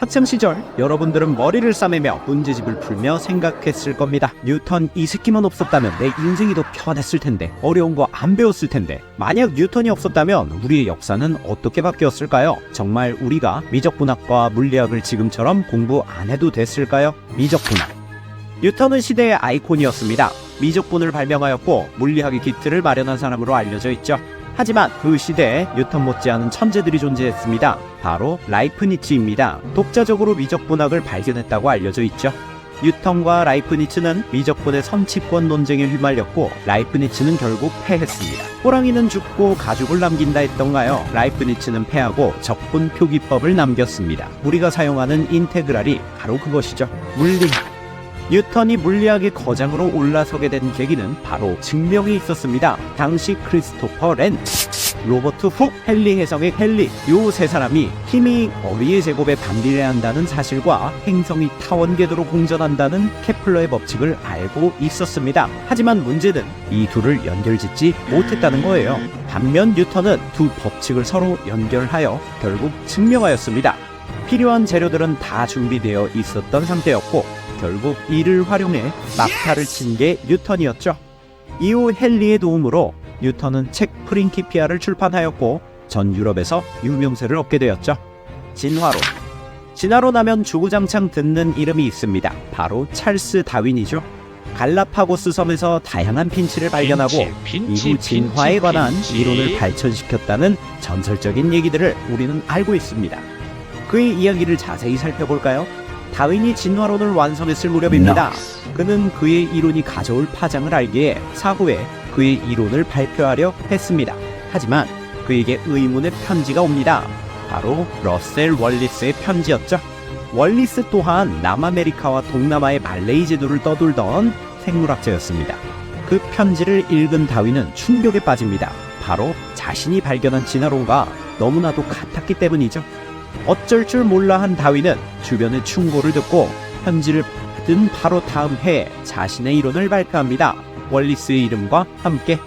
학창시절 여러분들은 머리를 싸매며 문제집을 풀며 생각했을 겁니다. 뉴턴 이 새끼만 없었다면 내 인생이 더 편했을 텐데, 어려운 거 안 배웠을 텐데. 만약 뉴턴이 없었다면 우리의 역사는 어떻게 바뀌었을까요? 정말 우리가 미적분학과 물리학을 지금처럼 공부 안 해도 됐을까요? 미적분학, 뉴턴은 시대의 아이콘이었습니다. 미적분을 발명하였고 물리학의 기틀을 마련한 사람으로 알려져 있죠. 하지만 그 시대에 뉴턴 못지않은 천재들이 존재했습니다. 바로 라이프니츠입니다. 독자적으로 미적분학을 발견했다고 알려져 있죠. 뉴턴과 라이프니츠는 미적분의 선취권 논쟁에 휘말렸고, 라이프니츠는 결국 패했습니다. 호랑이는 죽고 가죽을 남긴다 했던가요? 라이프니츠는 패하고 적분 표기법을 남겼습니다. 우리가 사용하는 인테그랄이 바로 그것이죠. 물리학. 뉴턴이 물리학의 거장으로 올라서게 된 계기는 바로 증명이 있었습니다. 당시 크리스토퍼 렌츠, 로버트 훅, 헨리 해성의 헨리, 요 세 사람이 힘이 어리의 제곱에 반비례한다는 사실과 행성이 타원 궤도로 공전한다는 케플러의 법칙을 알고 있었습니다. 하지만 문제는 이 둘을 연결짓지 못했다는 거예요. 반면 뉴턴은 두 법칙을 서로 연결하여 결국 증명하였습니다. 필요한 재료들은 다 준비되어 있었던 상태였고, 결국 이를 활용해 막타를 친 게 뉴턴이었죠. 이후 헨리의 도움으로 뉴턴은 책 프린키피아를 출판하였고 전 유럽에서 유명세를 얻게 되었죠. 진화론. 진화론 하면 주구장창 듣는 이름이 있습니다. 바로 찰스 다윈이죠. 갈라파고스 섬에서 다양한 핀치를 발견하고 이후 진화에 관한 이론을 발전시켰다는 전설적인 얘기들을 우리는 알고 있습니다. 그의 이야기를 자세히 살펴볼까요? 다윈이 진화론을 완성했을 무렵입니다. 그는 그의 이론이 가져올 파장을 알기에 사후에 그의 이론을 발표하려 했습니다. 하지만 그에게 의문의 편지가 옵니다. 바로 러셀 월리스의 편지였죠. 월리스 또한 남아메리카와 동남아의 말레이 제도를 떠돌던 생물학자였습니다. 그 편지를 읽은 다윈은 충격에 빠집니다. 바로 자신이 발견한 진화론과 너무나도 같았기 때문이죠. 어쩔 줄 몰라 한 다윈은 주변의 충고를 듣고 편지를 받은 바로 다음 해에 자신의 이론을 발표합니다. 월리스의 이름과 함께.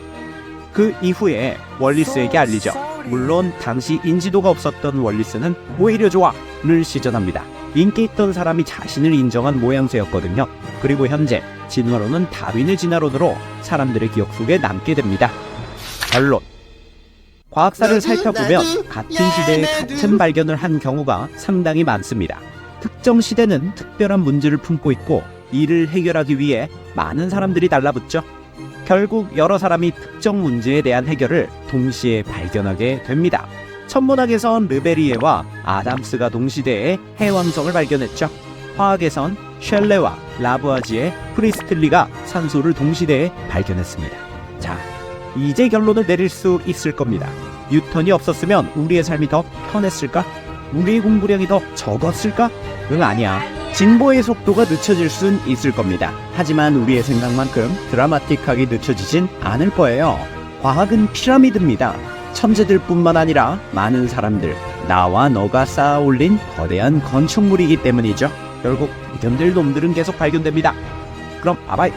그 이후에 월리스에게 알리죠. 물론 당시 인지도가 없었던 월리스는 오히려 좋아를 시전합니다. 인기 있던 사람이 자신을 인정한 모양새였거든요. 그리고 현재 진화론은 다윈의 진화론으로 사람들의 기억 속에 남게 됩니다. 결론. 과학사를 살펴보면 같은 시대에 같은 발견을 한 경우가 상당히 많습니다. 특정 시대는 특별한 문제를 품고 있고 이를 해결하기 위해 많은 사람들이 달라붙죠. 결국 여러 사람이 특정 문제에 대한 해결을 동시에 발견하게 됩니다. 천문학에선 르베리에와 아담스가 동시대에 해왕성을 발견했죠. 화학에선 셸레와 라부아지에 프리스틀리가 산소를 동시대에 발견했습니다. 자, 이제 결론을 내릴 수 있을 겁니다. 뉴턴이 없었으면 우리의 삶이 더 편했을까? 우리의 공부량이 더 적었을까? 응, 아니야. 진보의 속도가 늦춰질 순 있을 겁니다. 하지만 우리의 생각만큼 드라마틱하게 늦춰지진 않을 거예요. 과학은 피라미드입니다. 천재들 뿐만 아니라 많은 사람들, 나와 너가 쌓아 올린 거대한 건축물이기 때문이죠. 결국 견딜 놈들은 계속 발견됩니다. 그럼 바이바이.